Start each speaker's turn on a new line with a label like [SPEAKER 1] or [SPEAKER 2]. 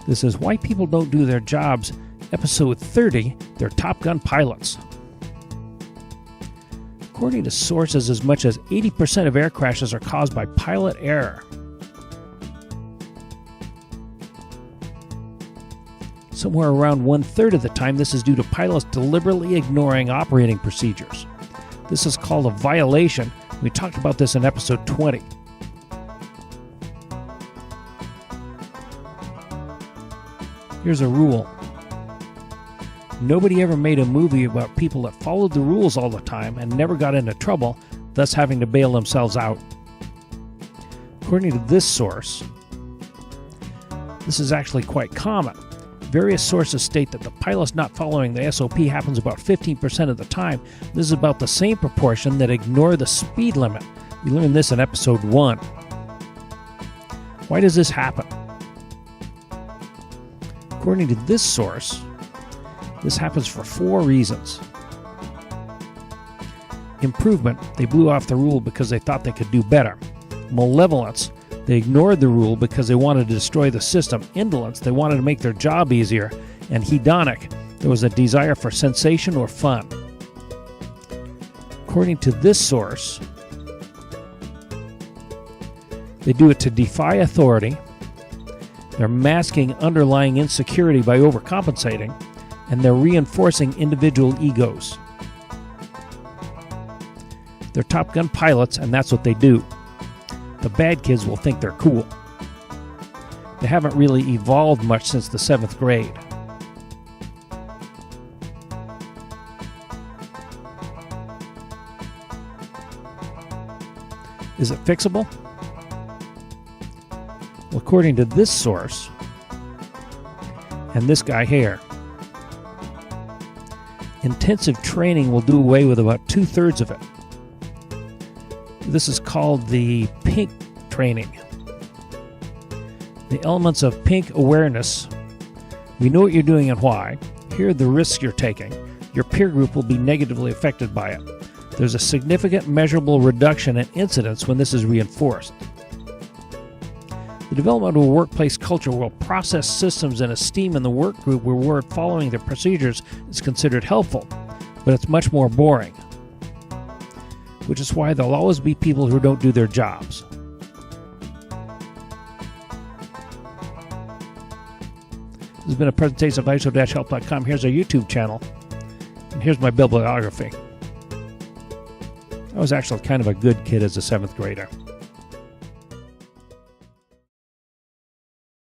[SPEAKER 1] This is Why People Don't Do Their Jobs, Episode 30, They're Top Gun Pilots. According to sources, as much as 80% of air crashes are caused by pilot error. Somewhere around 1/3 of the time, this is due to pilots deliberately ignoring operating procedures. This is called a violation. We talked about this in episode 20. Here's a rule. Nobody ever made a movie about people that followed the rules all the time and never got into trouble, thus having to bail themselves out. According to this source, this is actually quite common. Various sources state that the pilots not following the SOP happens about 15% of the time. This is about the same proportion that ignore the speed limit. We learned this in episode 1. Why does this happen? According to this source, this happens for 4 reasons. Improvement, they blew off the rule because they thought they could do better. Malevolence, they ignored the rule because they wanted to destroy the system. Indolence, they wanted to make their job easier. And hedonic, there was a desire for sensation or fun. According to this source, they do it to defy authority. They're masking underlying insecurity by overcompensating, and they're reinforcing individual egos. They're Top Gun pilots, and that's what they do. The bad kids will think they're cool. They haven't really evolved much since the 7th grade. Is it fixable? Well, according to this source, and this guy here, intensive training will do away with about 2/3 of it. This is called the pink training. The elements of pink awareness. We know what you're doing and why. Here are the risks you're taking. Your peer group will be negatively affected by it. There's a significant measurable reduction in incidents when this is reinforced. The development of a workplace culture where process systems and esteem in the work group where following the procedures is considered helpful, but it's much more boring. Which is why there'll always be people who don't do their jobs. This has been a presentation of ISO-help.com. Here's our YouTube channel, and here's my bibliography. I was actually kind of a good kid as a 7th grader.